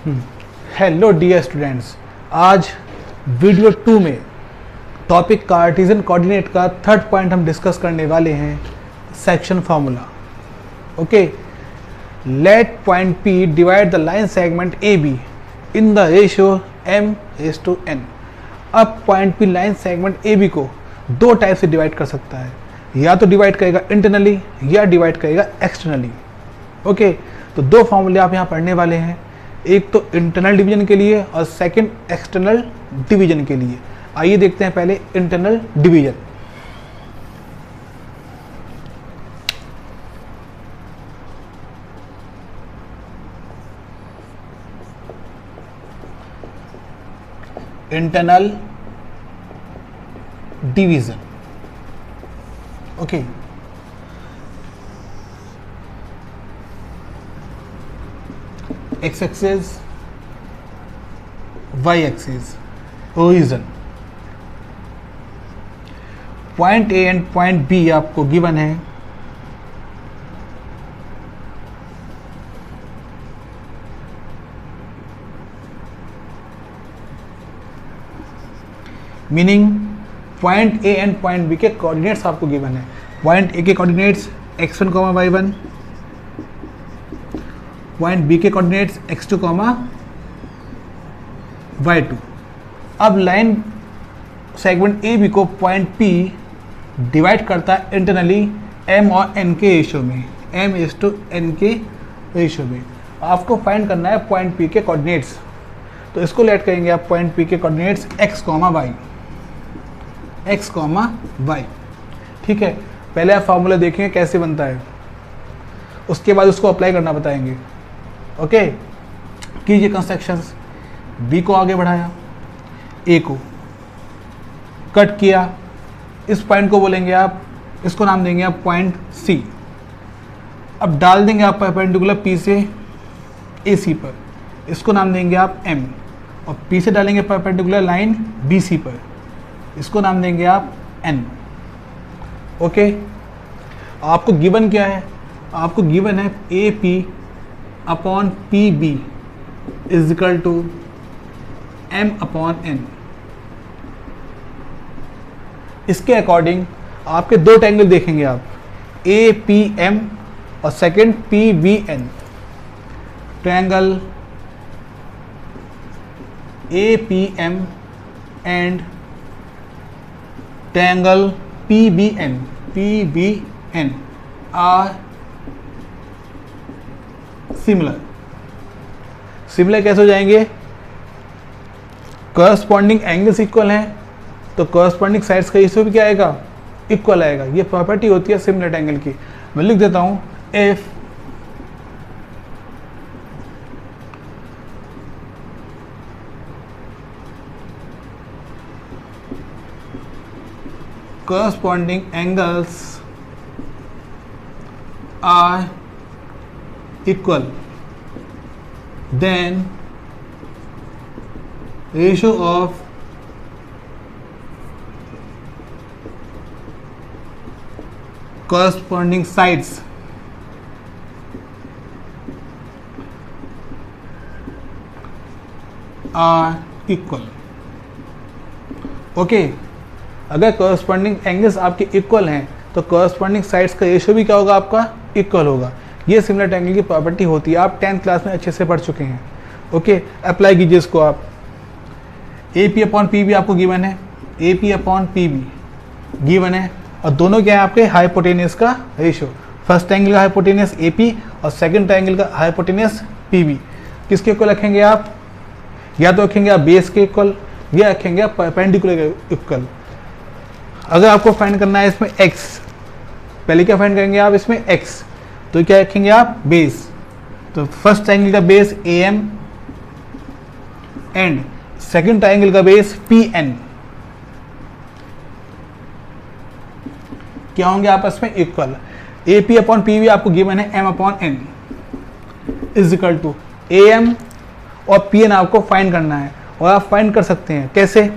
Hello dear students, आज video 2 में topic Cartesian coordinate का थर्ड पॉइंट हम डिस्कस करने वाले हैं, section formula. Okay, let point P divide the line segment AB in the ratio m/n। अब point P line segment AB को दो टाइप से डिवाइड कर सकता है, या तो डिवाइड करेगा इंटरनली या डिवाइड करेगा एक्सटर्नली। ओके, तो दो फॉर्मूले आप यहाँ पढ़ने वाले हैं, एक तो इंटरनल डिवीजन के लिए और सेकंड एक्सटर्नल डिवीजन के लिए। आइए देखते हैं पहले internal division. Internal division, okay, x axis, y axis, origin. Point A and point B आपको गिवन है। Meaning point A and point B के कोऑर्डिनेट्स आपको गिवन है। पॉइंट ए के coordinates x1, y1, point B के coordinates x2, y2। अब line segment A B को point P divide करता है इंटरनली m और n के रेशियो में, m/n के रेशियो में। आपको फाइंड करना है पॉइंट P के कोऑर्डिनेट्स, तो इसको लेट करेंगे आप पॉइंट P के कोऑर्डिनेट्स x, y। ठीक है, पहले आप फार्मूला देखेंगे कैसे बनता है, उसके बाद उसको अप्लाई करना बताएंगे। ओके, कीजिए कंस्ट्रक्शंस। बी को आगे बढ़ाया, ए को कट किया, इस पॉइंट को बोलेंगे आप, इसको नाम देंगे आप पॉइंट सी। अब डाल देंगे आप परपेंडिकुलर पी से ए सी पर, इसको नाम देंगे आप एम, और पी से डालेंगे परपेंडिकुलर लाइन बी सी पर, इसको नाम देंगे आप एन। ओके, आपको गिवन क्या है? आपको गिवन है A P upon P B is equal to m upon n. इसके अकॉर्डिंग आपके दो ट्रायंगल देखेंगे आप, ए पी एम और second P B N. Triangle A P M and triangle P B N are similar कैसे हो जाएंगे? Corresponding angles equal हैं, तो करस्पॉन्डिंग साइड्स का रेशियो भी क्या आएगा? इक्वल आएगा। ये प्रॉपर्टी होती है सिमिलर एंगल की। मैं लिख देता हूं, if corresponding angles are equal, then ratio of corresponding sides are equal। Okay, अगर करस्पॉन्डिंग एंगल्स आपके इक्वल हैं तो करस्पॉन्डिंग साइड्स का रेशियो भी क्या होगा? आपका इक्वल होगा। ये सिमिलर ट्रायंगल की प्रॉपर्टी होती है, आप 10th क्लास में अच्छे से पढ़ चुके हैं। ओके, अप्लाई कीजिए इसको आप। A P upon P B आपको गिवन है, A P upon P B given है, और दोनों क्या है आपके? हाइपोटेनियस का रेशियो। फर्स्ट ट्रायंगल का हाइपोटेनियस ए पी और सेकेंड ट्रायंगल का हाइपोटेनियस पी बी। किसके इक्वल रखेंगे आप? या तो रखेंगे आप बेस के इक्वल, या रखेंगे आप परपेंडिकुलर के इक्वल। अगर आपको फाइंड करना है इसमें x, पहले क्या फाइंड करेंगे आप? इसमें x, तो क्या रखेंगे आप? बेस। तो फर्स्ट ट्रायंगल का base AM and second triangle का बेस PN क्या होंगे आपस में? इक्वल। AP अपॉन PB आपको गिवन है M upon N is equal to AM और PN आपको फाइंड करना है, और आप फाइंड कर सकते हैं कैसे?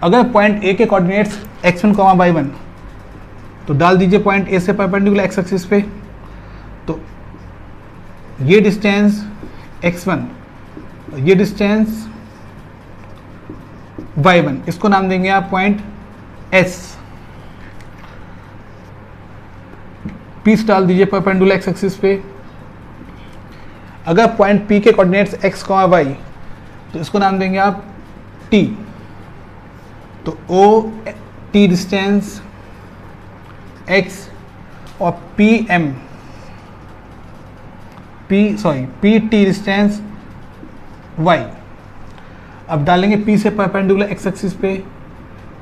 अगर पॉइंट ए के कोऑर्डिनेट्स x1, y1, तो डाल दीजिए पॉइंट ए से परपेंडिकुलर x एक्सिस पे, तो ये डिस्टेंस x1 ये डिस्टेंस y1, इसको नाम देंगे आप पॉइंट S। पीस डाल दीजिए परपेंडिकुलर एक्स एक्सिस पे। अगर पॉइंट P के कोऑर्डिनेट्स x, y, तो इसको नाम देंगे आप T। तो O T डिस्टेंस x और P T डिस्टेंस y। अब डालेंगे P से परपेंडिकुलर x एक्सिस पे,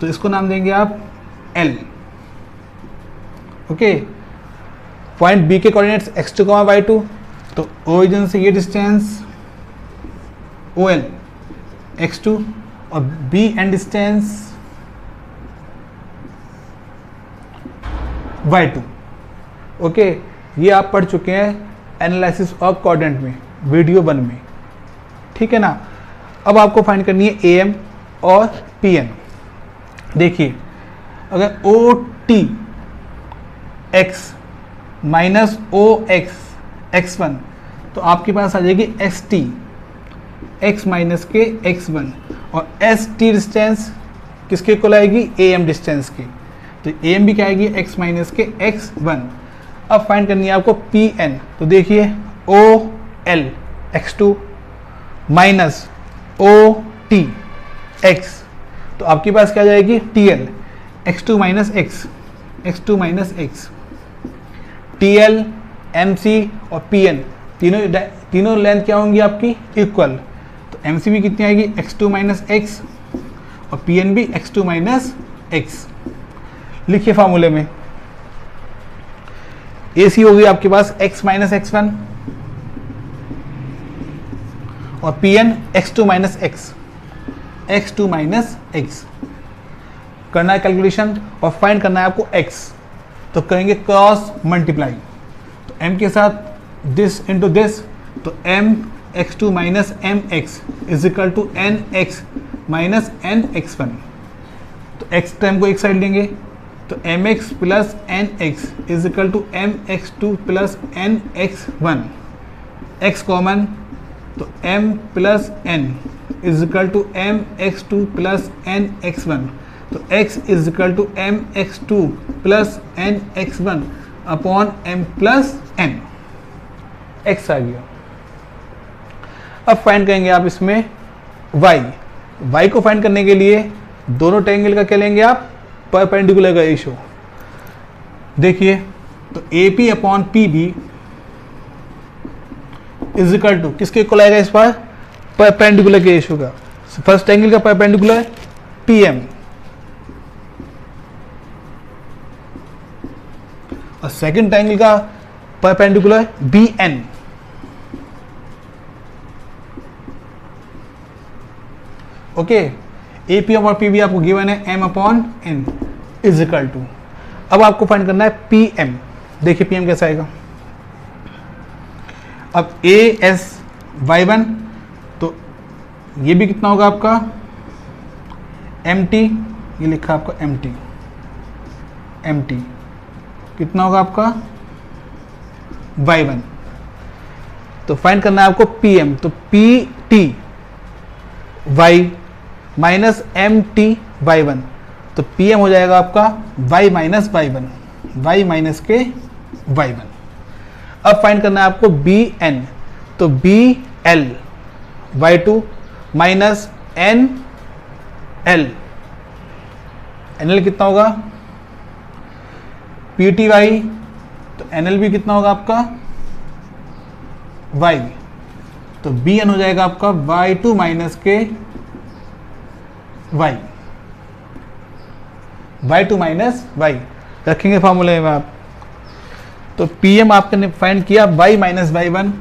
तो इसको नाम देंगे आप L। ओके, पॉइंट B के कोऑर्डिनेट्स x2, y2, तो ओरिजिन से ये डिस्टेंस OL x2 और B and distance y2। Okay, ये आप पढ़ चुके हैं एनालिसिस ऑफ कोऑर्डिनेट में, वीडियो 1 में, ठीक है ना। अब आपको फाइंड करनी है AM और PN। देखिए, अगर OT x minus OX x1, तो आपके पास आ जाएगी ST x माइनस के x1, और ST डिस्टेंस किसके इक्वल आएगी? AM डिस्टेंस की। तो AM भी क्या आएगी? x माइनस के x1। अब फाइंड करनी है आपको PN। तो देखिए OL x2 minus OT x, तो आपके पास क्या जाएगी? TL x2 minus x, TL MC और PN तीनों लेंथ क्या होंगी आपकी? इक्वल। तो MC भी कितनी आएगी? x2 माइनस x और PN भी x2 माइनस x। लिखिए फार्मूले में, AC होगी आपके पास x माइनस x1 और PN x2 माइनस x। करना है कैलकुलेशन और फाइंड करना है आपको x, तो करेंगे क्रॉस मल्टीप्लाई। तो m के साथ दिस इंटू दिस, तो m x2 minus mx is equal to nx minus nx1। तो x टर्म को एक साइड लेंगे, तो mx plus nx is equal to mx2 plus nx1। x common, तो m plus n is equal to mx2 plus nx1। तो x is equal to mx2 plus nx1 upon m plus n। x आ गया। अब find करेंगे आप इसमें y को find करने के लिए दोनों ट्रायंगल का क्या लेंगे आप? परपेंडिकुलर का रेशियो। देखिए, तो AP upon PB is equal to किसके इक्वल आएगा इस बार? परपेंडिकुलर के रेशियो का। फर्स्ट एंगल का परपेंडिकुलर PM और सेकंड ट्रायंगल का परपेंडिकुलर BN। ओके, AP और PB आपको गिवन है m upon n is equal to. अब आपको फाइंड करना है PM। देखिए PM कैसा आएगा। अब AS y1, तो ये भी कितना होगा आपका? MT, ये लिखा आपका MT कितना होगा आपका? y1। तो फाइंड करना है आपको PM, तो PT y minus MT y1, तो PM हो जाएगा आपका y minus y1, y minus के y1। अब फाइंड करना है आपको BN, तो BL y2 minus NL, NL कितना होगा? PTY, तो NL भी कितना होगा आपका? y, तो BN हो जाएगा आपका y2 माइनस के y, y2 माइनस y। रखेंगे फॉर्मूले में आप। तो PM आपने फाइंड किया y माइनस y1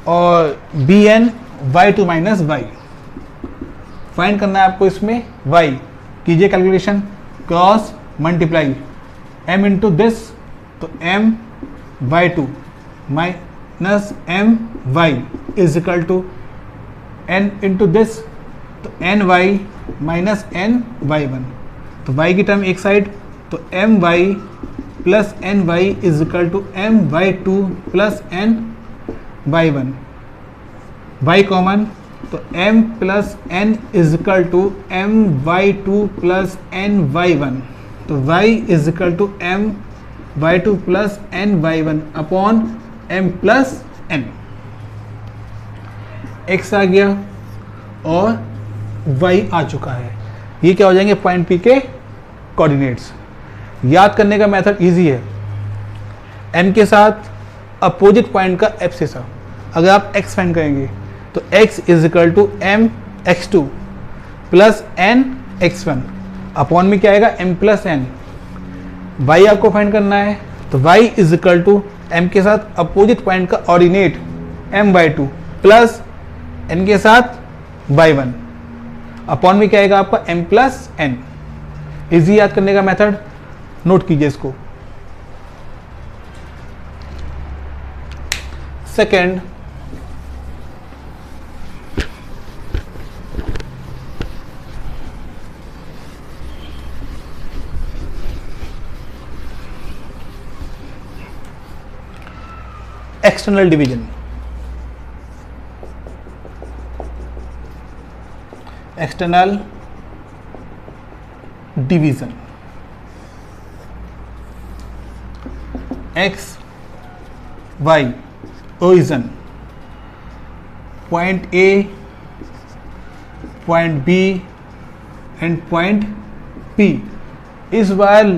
और BN y2 minus y। Find करना है आपको इसमें y। कीजिए calculation, cross multiply m into this, तो m y2 minus m y is equal to n into this, तो n y minus n y1। तो y की टर्म एक साइड, तो m y plus n y is equal to m y2 plus n y1। y common, तो m plus n is equal to M Y two plus n Y one, तो y is equal to M Y two plus n Y one upon m plus n. x आ गया और y आ चुका है। ये क्या हो जाएंगे पॉइंट P के कोऑर्डिनेट्स। याद करने का मेथड इजी है, m के साथ अपोजिट पॉइंट का एब्सिसा। अगर आप x फाइंड करेंगे तो x is equal to M x two plus n x one upon में क्या आएगा m प्लस एन। y आपको फाइंड करना है तो y is equal to m के साथ अपोजिट पॉइंट का ordinate m by two plus n के साथ y वन अपॉन में क्या आएगा आपका m प्लस एन। इजी याद करने का मेथड, नोट कीजिए इसको। Second, external division. External division x y origin, point A, point B and point P। इस बार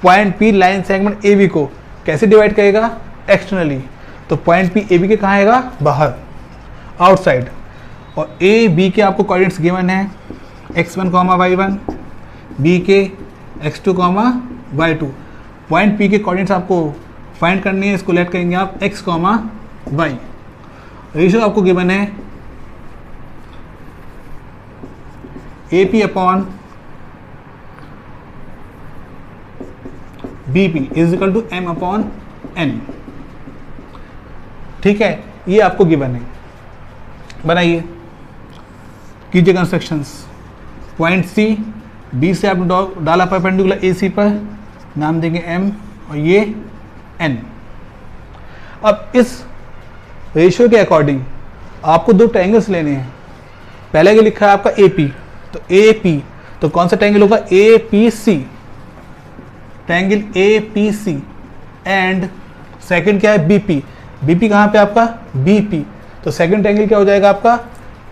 point P line segment AB को कैसे डिवाइड करेगा? एक्सटर्नली। तो पॉइंट P AB के कहाँ आएगा? बाहर, आउटसाइड। और A B के आपको कोऑर्डिनेट्स गिवन है x1 y1, B के x2 y2। पॉइंट P के कोऑर्डिनेट्स आपको फाइंड करनी है, इसको लेट करेंगे आप x y। रेशियो आपको गिवन है AP upon BP is equal to m upon n। ठीक है, ये आपको गिवन है। बनाइए, कीजिए कंस्ट्रक्शंस। पॉइंट C, B से आपने डाला परपेंडिकुलर AC पर, नाम देंगे M और ये N। अब इस रेशियो के अकॉर्डिंग आपको दो ट्रायंगल्स लेने हैं। पहले के लिखा है आपका AP, तो AP तो कौन सा ट्रायंगल होगा? APC, triangle APC। And second क्या है? BP। BP कहाँ पे आपका? BP। तो सेकंड ट्रायंगल क्या हो जाएगा आपका?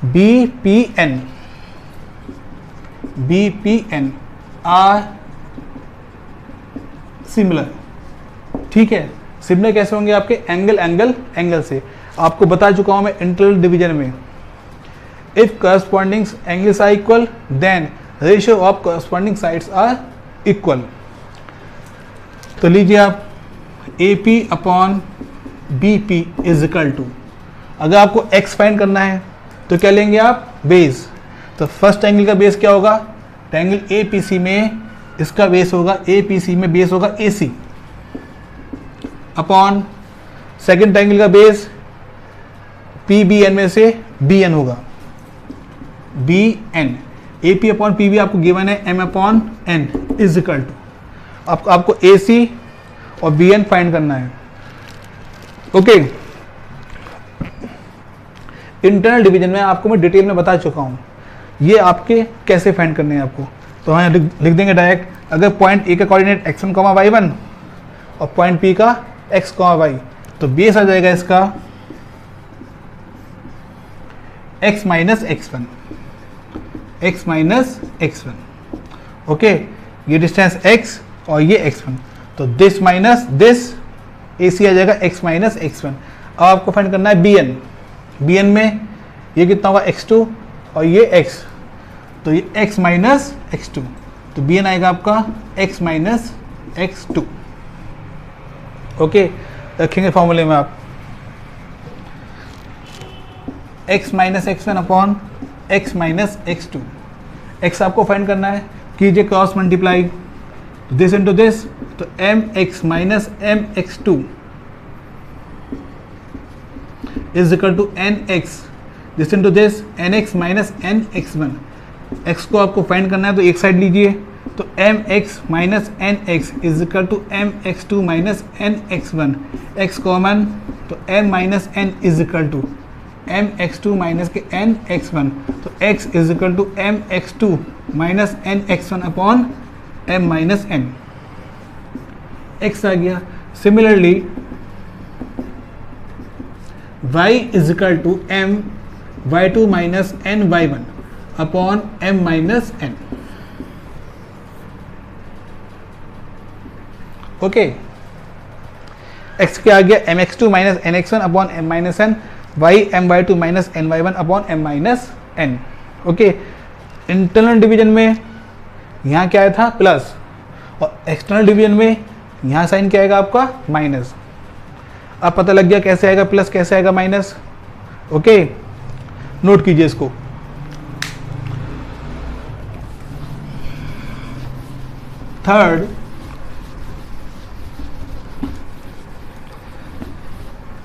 BPN। BPN are similar. ठीक है, सिमिलर कैसे होंगे आपके? एंगल से। आपको बता चुका हूं मैं इंटरनल डिवीजन में, if corresponding angles are equal then ratio of corresponding sides are equal. तो लीजिए आप AP upon BP is equal to, अगर आपको x फाइंड करना है तो क्या लेंगे आप? बेस। तो फर्स्ट एंगल का बेस क्या होगा? ट्रायंगल APC में इसका बेस होगा, APC में बेस होगा AC अपॉन सेकंड ट्रायंगल का बेस PBN में से BN होगा, BN। AP अपॉन PB आपको गिवन है M upon N is equal to, आपको AC और BN फाइंड करना है। ओके, इंटरनल डिवीजन में आपको मैं डिटेल में बता चुका हूँ ये आपके कैसे फाइंड करने हैं आपको। तो हम लिख देंगे डायरेक्ट, अगर पॉइंट A का कोऑर्डिनेट x1 y1 और पॉइंट P का x y, तो बेस आ जाएगा इसका x माइनस x1। ओके, ये डिस्टेंस x और ये x1, तो दिस माइनस दिस, AC आ जाएगा x माइनस x1। अब आपको फाइंड करना है BN में ये कितना होगा? x2 और ये x, तो ये x माइनस x2, तो BN आएगा आपका x माइनस x2। ओके, रखेंगे फॉर्मूले में आप x minus x1 upon x minus x2। x आपको फाइंड करना है, कीजिए cross multiply, this into this, तो mx minus mx2 is equal to nx, this into this nx minus nx1। x को आपको फाइंड करना है तो एक साइड लीजिए, तो mx minus nx is equal to mx2 minus nx1। x common, तो m minus n is equal to M x two minus के एन एक्स वन, तो x is equal to M x two minus N x one upon M minus N, x आ गया। Similarly y is equal to M Y two minus N Y one upon M minus N. Okay, x क्या आ गया, M x two minus N x one upon M minus N, Y M Y two minus N Y one upon M minus N. Okay, internal division में यहाँ क्या आया था plus, और external division में यहाँ साइन क्या आएगा आपका माइनस। अब पता लग गया कैसे आएगा प्लस, कैसे आएगा माइनस। ओके, नोट कीजिए इसको।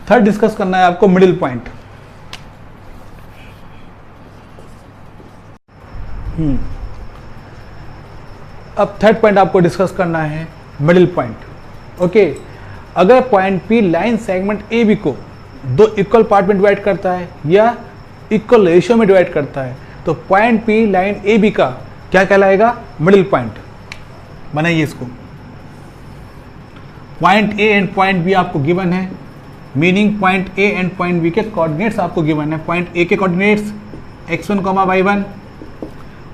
थर्ड डिस्कस करना है आपको मिडिल पॉइंट। अब थर्ड पॉइंट आपको डिस्कस करना है मिडिल पॉइंट। ओके, अगर point P line segment A B को दो इक्वल पार्ट में डिवाइड करता है या इक्वल रेशियो में डिवाइड करता है, तो point P line A B का क्या कहलाएगा, मिडिल पॉइंट। बनाइए इसको। Point A and point B आपको गिवन है, meaning point A and point B के कोऑर्डिनेट्स आपको गिवन है। पॉइंट ए के coordinates x1, y1,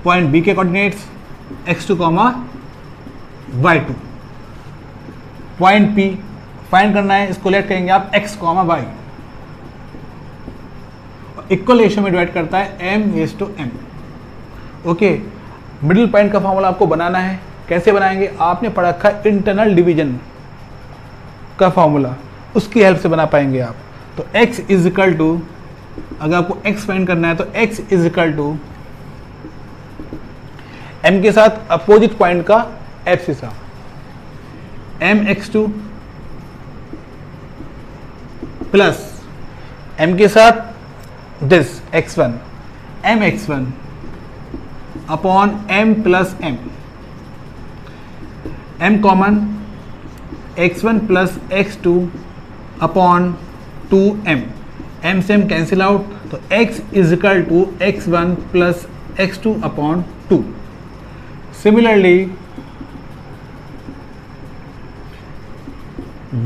point B के coordinates x2, y2। Point P find करना है, इसको लेट करेंगे आप x, y। इक्वल रेशियो में डिवाइड करता है m/n। ओके, मिडिल पॉइंट का फॉर्मूला आपको बनाना है। कैसे बनाएंगे, आपने पढ़ा रखा है इंटरनल डिवीजन का फॉर्मूला, उसकी हेल्प से बना पाएंगे आप। तो x इज इक्वल टू, अगर आपको x फाइंड करना है तो x is equal to m के साथ अपोजिट पॉइंट का एब्सिसा, mx2 प्लस m के साथ this x1, mx1 upon m plus m, m common x1 plus x2 upon 2m, m से m कैंसिल आउट, तो x is equal to x1 plus x2 upon 2। Similarly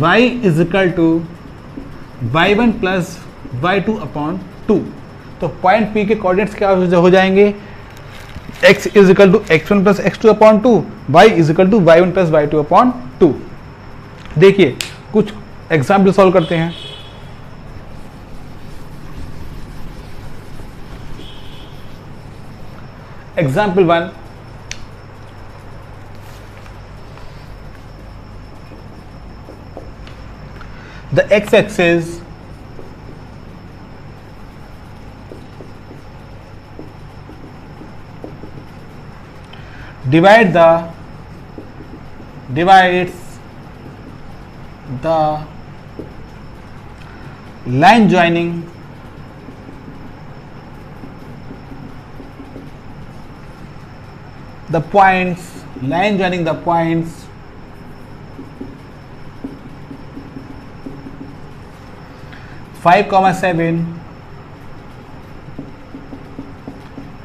y is equal to y1 plus y2 upon 2। तो point P के coordinates क्या हो जाएंगे, x is equal to x1 plus x2 upon 2, y is equal to y1 plus y2 upon 2। देखिए कुछ example solve करते हैं। Example 1, the x-axis divides the line joining the points 5, 7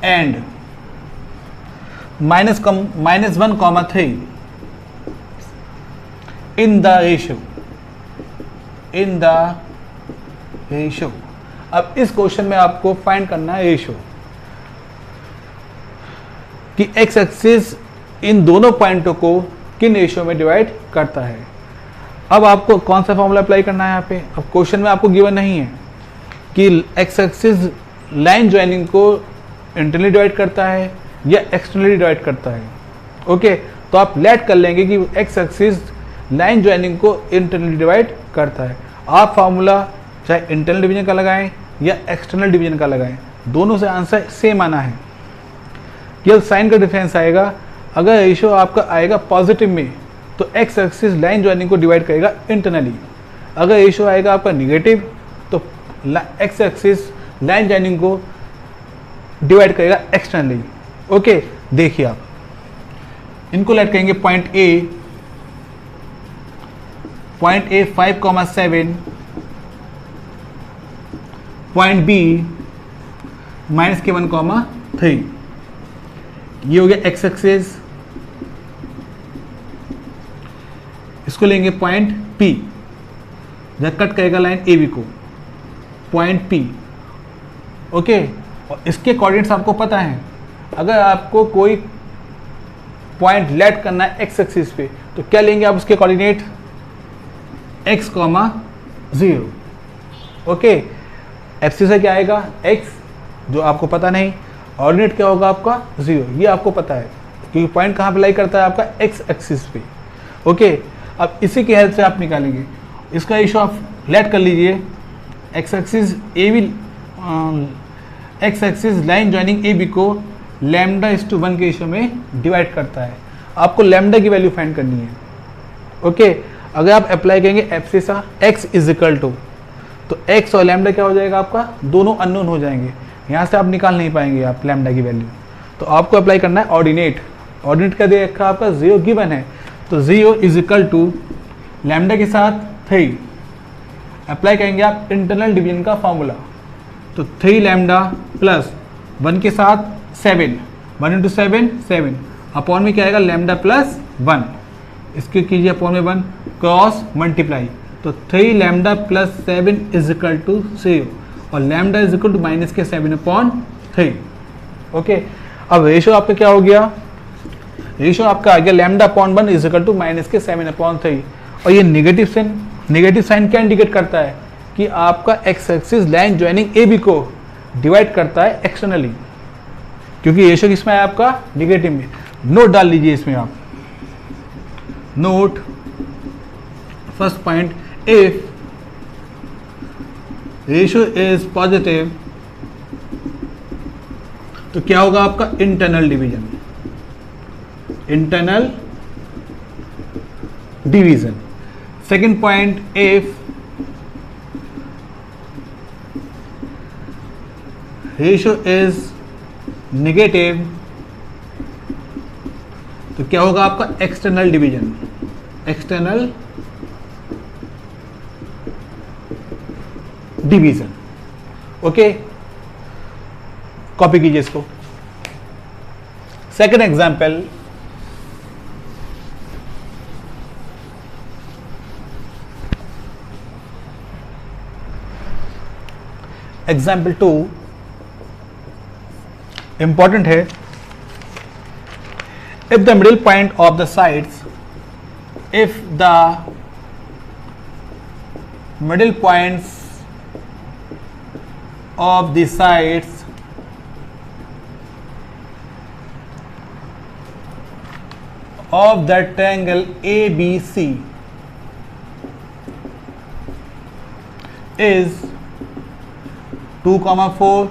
and -1, 3 in the ratio. अब इस question में आपको find करना है रेशियो कि एक्स एक्सिस इन दोनों पॉइंटों को किन रेशियो में डिवाइड करता है। अब आपको कौन सा फॉर्मूला अप्लाई करना है यहाँ पे। अब क्वेश्चन में आपको गिवन नहीं है कि एक्स एक्सिस लाइन ज्वाइनिंग को इंटरनली डिवाइड करता है या एक्सटर्नली डिवाइड करता है। ओके, तो आप लेट कर लेंगे कि एक्स एक्सिस लाइन ज्वाइनिंग को इंटरनली डिवाइड करता है। आप फार्मूला चाहे इंटरनल डिवीजन का लगाएं या एक्सटर्नल डिवीजन का लगाएं, दोनों से आंसर सेम आना है। केवल साइन का डिफरेंस आएगा। अगर रेशियो आपका आएगा पॉजिटिव में तो एक्स एक्सिस लाइन ज्वाइनिंग को डिवाइड करेगा इंटरनली। अगर रेशियो आएगा आपका निगेटिव तो एक्स एक्सिस लाइन ज्वाइनिंग को डिवाइड करेगा एक्सटर्नली। ओके, देखिए आप इनको लेट करेंगे point A 5, 7 point B -k1, 3। ये हो गया एक्स एक्सिस। इसको लेंगे पॉइंट P, जब कट करेगा लाइन ए बी को, पॉइंट P। ओके, और इसके कोऑर्डिनेट्स आपको पता है। अगर आपको कोई पॉइंट लेट करना है एक्स एक्सिस पे, तो क्या लेंगे आप उसके कोऑर्डिनेट? x, 0। ओके, एप्सिस से क्या आएगा? x, जो आपको पता नहीं। ऑर्डिनेट क्या होगा आपका? 0। ये आपको पता है क्योंकि पॉइंट कहाँ पे लाई करता है? आपका एक्स एक्सिस पे। ओके, अब इसी की हेल्प से आप निकालेंगे इसका रेशो। आप लेट कर लीजिए X axis A B, X axis line joining A B को λ/1 के रेशो में डिवाइड करता है। आपको लैम्डा की वैल्यू फाइंड करनी है। ओके, अगर आप अप्लाई करेंगे abscissa x is equal to, तो x और लैम्डा क्या हो जाएगा आपका? दोनों अननोन हो जाएंगे, यहाँ से आप निकाल नहीं पाएंगे आप लैम्डा की वैल्यू। तो आपको अप्लाई करना है ऑर्डिनेट। ऑर्डिनेट क्या दे रखा आपका? 0 गिवन है, तो 0 इज इक्वल टू लैम्डा के साथ 3। अप्लाई करेंगे आप इंटरनल डिवीजन का फॉर्मूला, तो 3 लैम्डा प्लस 1 के साथ 7, 1 इंटू 7, 7 अपॉन में क्या आएगा? Lambda plus 1। इसके कीजिए अपॉन में 1, क्रॉस मल्टीप्लाई, तो 3 lambda plus 7 is equal to 0, और lambda is equal to -7/3। Okay, अब रेशो आपका क्या हो गया? रेशो आपका आ गया λ/1 इज इक्वल टू -7/3। और ये नेगेटिव साइन क्या इंडिकेट करता है? कि आपका X axis line joining A B को डिवाइड करता है एक्सटर्नली, क्योंकि रेशो किसमें है आपका? नेगेटिव में। नोट डाल लीजिए इसमें आप, node first point, if ratio is positive तो क्या होगा आपका? Internal division, internal division. Second point, if ratio is negative तो क्या होगा आपका? External division, external division. Okay, copy कीजिए इसको। सेकेंड एग्जाम्पल, एग्जाम्पल 2 इंपॉर्टेंट है। If the middle point of the sides, if the middle points of the sides of the triangle ABC is 2, 4,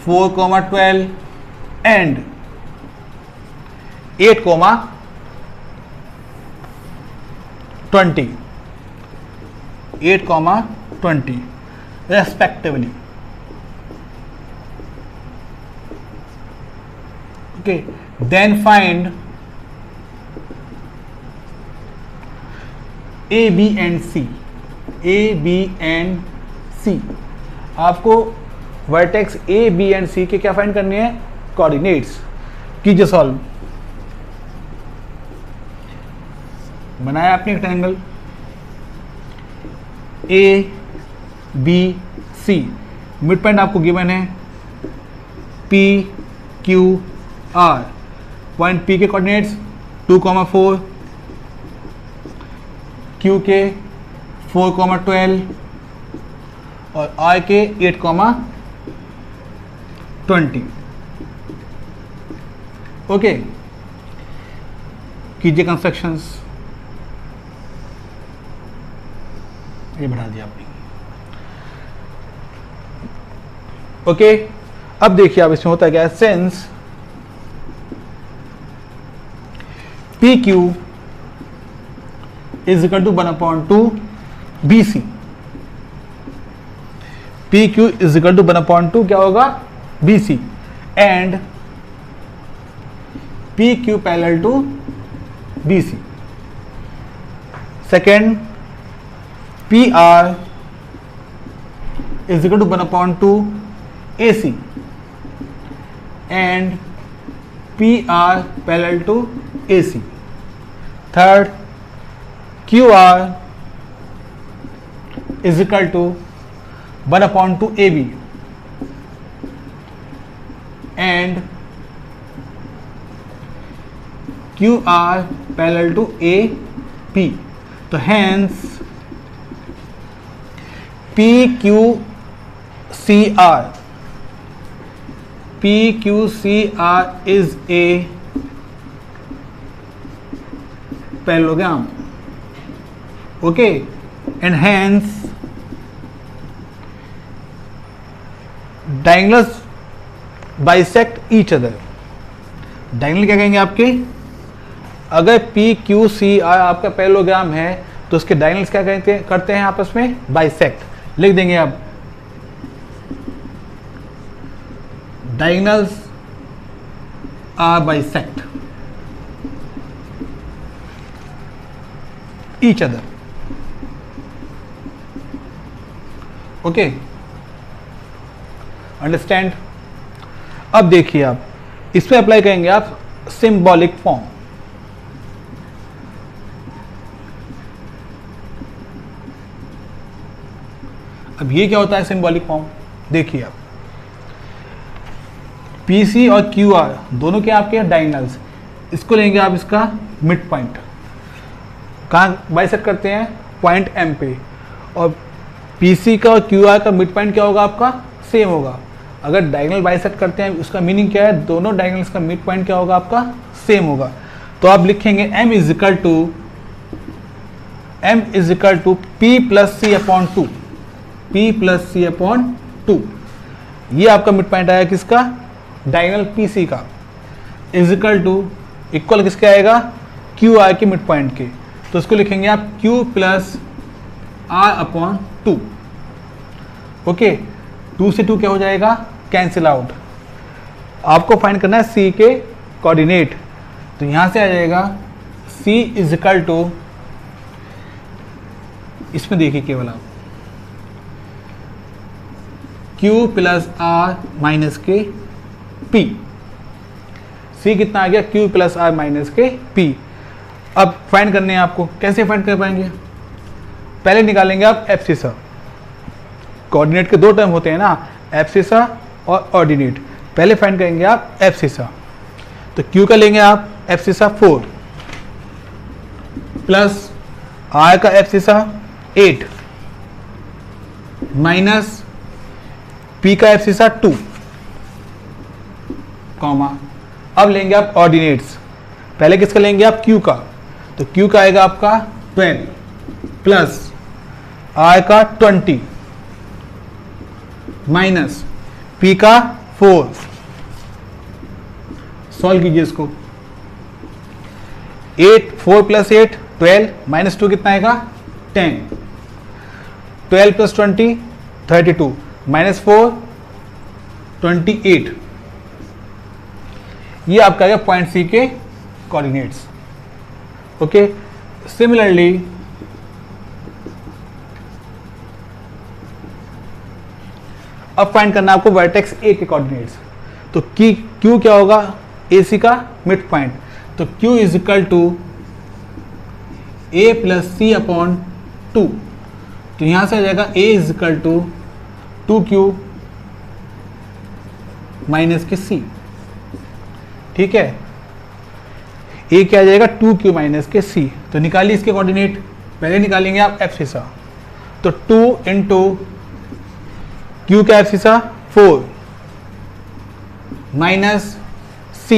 4, 12 and 8, 20, 8, 20 respectively. Okay, then find A, B and C. A, B and C. आपको vertex A, B and C के क्या find करने हैं? Coordinates. कीजिए solve. बनाया आपने एक triangle A, B, C। Mid point आपको गिवन है P, Q, R। Point P के कोऑर्डिनेट्स 2, 4, Q के 4, 12 और R के 8, 20। ओके, कीजिए कंस्ट्रक्शंस। ये बढ़ा दिया आपने। ओके, अब देखिए अब इसमें होता क्या है? Since P Q is equal to 1/2 BC। P Q is equal to 1/2 क्या होगा? BC and P Q parallel to BC। Second, P R is equal to 1/2 AC and PR parallel to AC. Third, QR is equal to 1/2 AB and QR parallel to AP. तो hence PQCR is a parallelogram. Okay, and hence diagonals bisect each other. Diagonal क्या कहेंगे आपके, अगर PQCR आपका parallelogram है तो उसके diagonals क्या करते हैं आपस में, बाइसेक्ट. लिख देंगे आप, diagonals are bisect each other. Okay, understand. अब देखिए आप इस पे अप्लाई करेंगे आप सिंबॉलिक फॉर्म. अब ये क्या होता है सिंबॉलिक फॉर्म, देखिए आप PC और QR दोनों के आपके डायगोनल्स, इसको लेंगे आप इसका मिड पॉइंट. कहाँ बाइसेक्ट करते हैं, पॉइंट M पे. और PC का और QR का मिड पॉइंट क्या होगा आपका, सेम होगा. अगर डायगोनल बाइसेक्ट करते हैं उसका मीनिंग क्या है, दोनों डायगोनल्स का मिड पॉइंट क्या होगा आपका, सेम होगा. तो आप लिखेंगे M is equal to P plus C/2. P plus C/2 ये आपका मिड पॉइंट आया किसका, डायगोनल PC का. इज इक्वल टू इक्वल किसके आएगा, QR के मिड पॉइंट के. तो इसको लिखेंगे आप Q प्लस R/2. ओके, 2 से 2 क्या हो जाएगा, कैंसिल आउट. आपको फाइंड करना है C के कोऑर्डिनेट. तो यहां से आ जाएगा C इज इक्वल टू, इसमें देखिए केवल आप Q प्लस R माइनस के P. C कितना आ गया, Q प्लस R माइनस के P. अब फाइंड करने हैं आपको, कैसे फाइंड कर पाएंगे, पहले निकालेंगे आप एब्सिसा. कोऑर्डिनेट के दो टर्म होते हैं ना, एब्सिसा और ऑर्डिनेट. पहले फाइंड करेंगे आप एब्सिसा. तो Q का लेंगे आप एब्सिसा 4 प्लस R का एब्सिसा 8 माइनस P का एब्सिसा 2 कॉमा. अब लेंगे आप ऑर्डिनेट्स. पहले किसका लेंगे आप, Q का. तो Q का आएगा आपका 12 प्लस R का 20 माइनस P का 4. सॉल्व कीजिए इसको. 4 प्लस 8 12 माइनस 2 कितना आएगा, 10. 12 प्लस 20 32 माइनस 4 28. ये आपका आएगा पॉइंट C के कोऑर्डिनेट्स. ओके, सिमिलरली अब फाइंड करना आपको वर्टेक्स A के कोऑर्डिनेट्स. तो Q क्या होगा, AC का मिड पॉइंट. तो Q is equal to A plus C/2. तो यहां से आ जाएगा A is equal to 2Q minus के C. ठीक है, A क्या आ जाएगा, 2Q माइनस के C. तो निकालिए इसके कोऑर्डिनेट. पहले निकालेंगे आप एब्सिसा. तो 2 इंटू Q का एब्सिसा 4 माइनस C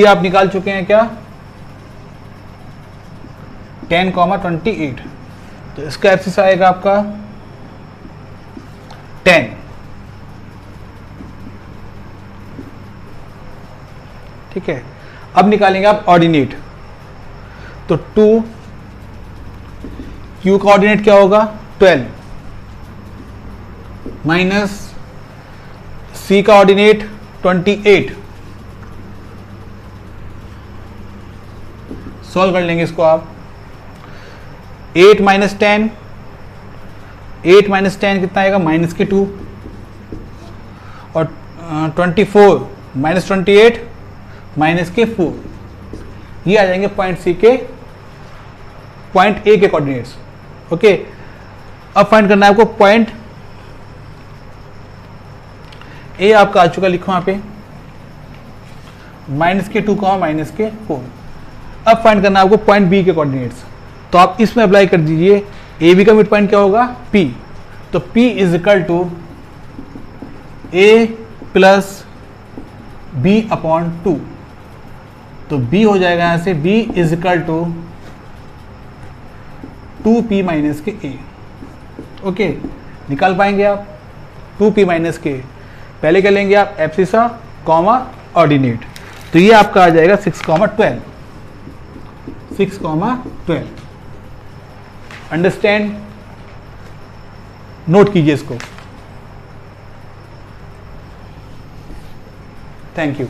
आप निकाल चुके हैं क्या, 10,28. तो इसका एब्सिसा आएगा आपका 10. ठीक है, अब निकालेंगे आप ऑर्डिनेट. तो 2 Q का ऑर्डिनेट क्या होगा, 12 माइनस C का ऑर्डिनेट 28. सॉल्व कर लेंगे इसको आप. 8 माइनस 10 8 माइनस 10 कितना आएगा, -2, और 24 माइनस 28 -4, ये आ जाएंगे पॉइंट सी के, पॉइंट ए के कोऑर्डिनेट्स। ओके, अब फाइंड करना है आपको पॉइंट ए, आपका आ चुका, लिखो यहाँ पे -2, -4। अब फाइंड करना है आपको पॉइंट बी के कोऑर्डिनेट्स, तो आप इसमें अप्लाई कर दीजिए। ए बी का मिड पॉइंट क्या होगा, P, तो P is equal to A plus B upon 2, तो B हो जाएगा यहां से B is equal to 2P minus के A। ओके, निकाल पाएंगे आप 2P माइनस के, पहले क्या लेंगे आप, एब्सिसा कॉमा ऑर्डिनेट, तो ये आपका आ जाएगा 6,12। अंडरस्टैंड, नोट कीजिए इसको। Thank you.